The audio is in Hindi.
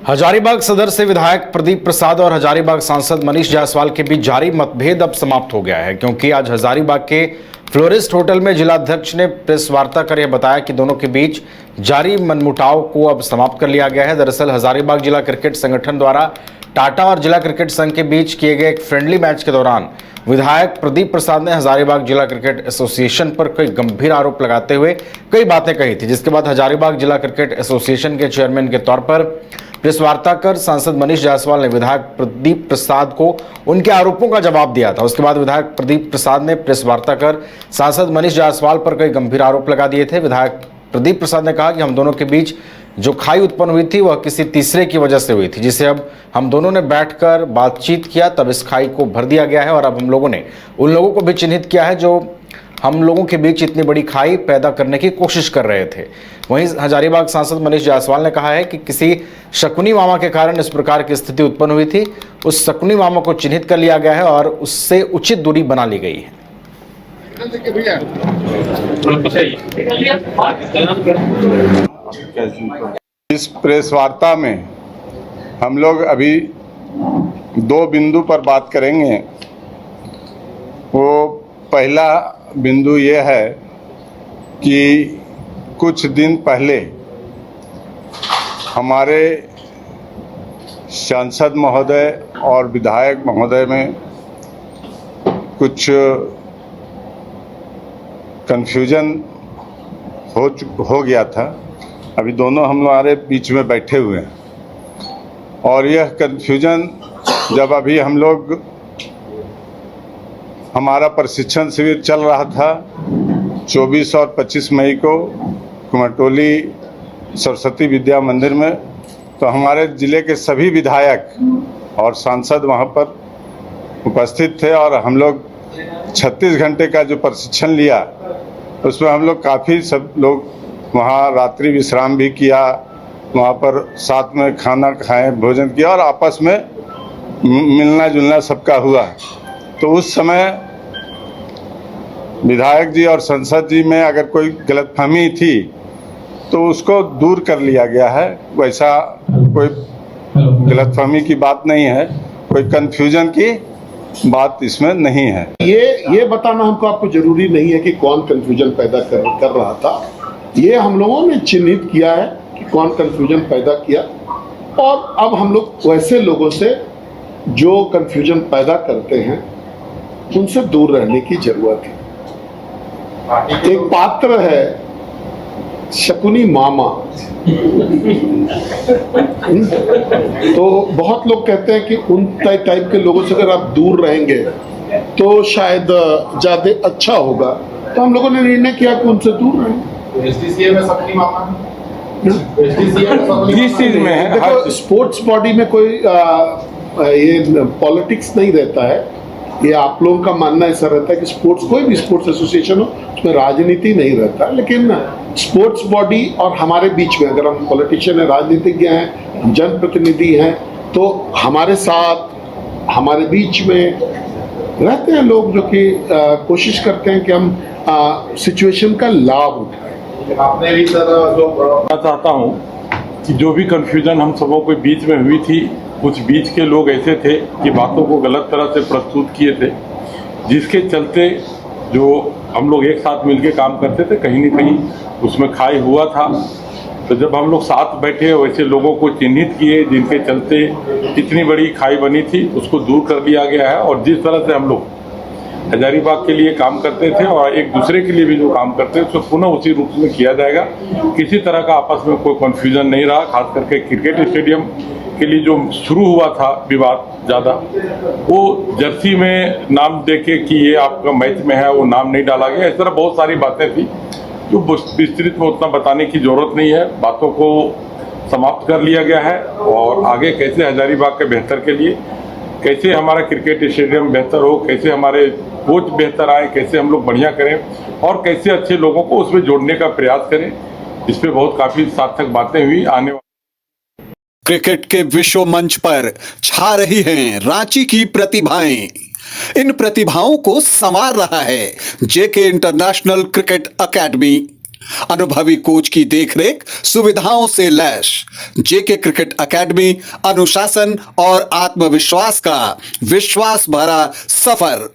हजारीबाग सदर से विधायक प्रदीप प्रसाद और हजारीबाग सांसद मनीष जायसवाल के बीच जारी मतभेद अब समाप्त हो गया है, क्योंकि आज हजारीबाग के फ्लोरिस्ट होटल में जिलाध्यक्ष ने प्रेस वार्ता कर यह बताया कि दोनों के बीच जारी मनमुटाव को अब समाप्त कर लिया गया है। दरअसल हजारीबाग जिला क्रिकेट संगठन द्वारा टाटा और जिला क्रिकेट संघ के बीच किए गए एक फ्रेंडली मैच के दौरान विधायक प्रदीप प्रसाद ने हजारीबाग जिला क्रिकेट एसोसिएशन पर कई गंभीर आरोप लगाते हुए कई बातें कही थी, जिसके बाद हजारीबाग जिला क्रिकेट एसोसिएशन के चेयरमैन के तौर पर प्रेस वार्ता कर सांसद मनीष जायसवाल ने विधायक प्रदीप प्रसाद को उनके आरोपों का जवाब दिया था। उसके बाद विधायक प्रदीप प्रसाद ने प्रेस वार्ता कर सांसद मनीष जायसवाल पर कई गंभीर आरोप लगा दिए थे। विधायक प्रदीप प्रसाद ने कहा कि हम दोनों के बीच जो खाई उत्पन्न हुई थी वह किसी तीसरे की वजह से हुई थी, जिसे अब हम दोनों ने बैठकर बातचीत किया, तब इस खाई को भर दिया गया है और अब हम लोगों ने उन लोगों को भी चिन्हित किया है जो हम लोगों के बीच इतनी बड़ी खाई पैदा करने की कोशिश कर रहे थे। वहीं हजारीबाग सांसद मनीष जायसवाल ने कहा है कि किसी शकुनी मामा के कारण इस प्रकार की स्थिति उत्पन्न हुई थी, उस शकुनी मामा को चिन्हित कर लिया गया है और उससे उचित दूरी बना ली गई है। इस प्रेस वार्ता में हम लोग अभी दो बिंदु पर बात करेंगे। वो पहला बिंदु ये है कि कुछ दिन पहले हमारे सांसद महोदय और विधायक महोदय में कुछ कन्फ्यूजन हो गया था। अभी दोनों हम हमारे बीच में बैठे हुए हैं और यह कन्फ्यूजन जब अभी हम लोग हमारा प्रशिक्षण शिविर चल रहा था 24 और 25 मई को कुमरटोली सरस्वती विद्या मंदिर में, तो हमारे ज़िले के सभी विधायक और सांसद वहां पर उपस्थित थे और हम लोग 36 घंटे का जो प्रशिक्षण लिया उसमें हम लोग काफ़ी सब लोग वहाँ रात्रि विश्राम भी किया, वहाँ पर साथ में खाना खाएं, भोजन किया और आपस में मिलना जुलना सबका हुआ। तो उस समय विधायक जी और संसद जी में अगर कोई गलतफहमी थी तो उसको दूर कर लिया गया है। वैसा कोई गलतफहमी की बात नहीं है, कोई कन्फ्यूजन की बात इसमें नहीं है। ये बताना हमको आपको जरूरी नहीं है कि कौन कन्फ्यूजन पैदा कर रहा था। ये हम लोगों ने चिन्हित किया है कि कौन कन्फ्यूजन पैदा किया और अब हम लोग वैसे लोगों से जो कन्फ्यूजन पैदा करते हैं उनसे दूर रहने की जरूरत है। एक पात्र है शकुनी मामा, तो बहुत लोग कहते हैं कि उन टाइप के लोगों से अगर आप दूर रहेंगे तो शायद ज्यादा अच्छा होगा, तो हम लोगों ने निर्णय किया कि उनसे दूर रहेंगे। एसडीसीए में शकुनी मामा देखो, स्पोर्ट्स बॉडी में कोई ये पॉलिटिक्स नहीं रहता है। ये आप लोगों का मानना ऐसा रहता है कि स्पोर्ट्स, कोई भी स्पोर्ट्स एसोसिएशन हो उसमें राजनीति नहीं रहता, लेकिन स्पोर्ट्स बॉडी और हमारे बीच में अगर हम पॉलिटिशियन हैं, राजनीतिज्ञ हैं, जनप्रतिनिधि हैं, तो हमारे साथ हमारे बीच में रहते हैं लोग जो कि कोशिश करते हैं कि हम सिचुएशन का लाभ उठाएं। आपने भी सर जो मैं चाहता हूँ कि जो भी कन्फ्यूजन हम सबों के बीच में हुई थी, कुछ बीच के लोग ऐसे थे कि बातों को गलत तरह से प्रस्तुत किए थे, जिसके चलते जो हम लोग एक साथ मिलकर काम करते थे कहीं न कहीं उसमें खाई हुआ था। तो जब हम लोग साथ बैठे वैसे लोगों को चिन्हित किए जिनके चलते इतनी बड़ी खाई बनी थी, उसको दूर कर दिया गया है। और जिस तरह से हम लोग हजारीबाग के लिए काम करते थे और एक दूसरे के लिए भी जो काम करते हैं उसको पुनः उसी रूप में किया जाएगा। किसी तरह का आपस में कोई कन्फ्यूजन नहीं रहा। खास करके क्रिकेट स्टेडियम के लिए जो शुरू हुआ था विवाद ज़्यादा, वो जर्सी में नाम देके कि ये आपका मैच में है वो नाम नहीं डाला गया। इस तरह बहुत सारी बातें थी जो विस्तृत में उतना बताने की ज़रूरत नहीं है। बातों को समाप्त कर लिया गया है और आगे कैसे हजारीबाग के बेहतर के लिए, कैसे हमारा क्रिकेट स्टेडियम बेहतर हो, कैसे हमारे कोच बेहतर आए, कैसे हम लोग बढ़िया करें और कैसे अच्छे लोगों को उसमें जोड़ने का प्रयास करें, इस पर बहुत काफ़ी सार्थक बातें हुई। आने क्रिकेट के विश्व मंच पर छा रही हैं रांची की प्रतिभाएं। इन प्रतिभाओं को संवार रहा है जेके इंटरनेशनल क्रिकेट एकेडमी। अनुभवी कोच की देखरेख, सुविधाओं से लैस जेके क्रिकेट एकेडमी अनुशासन और आत्मविश्वास का विश्वास भरा सफर।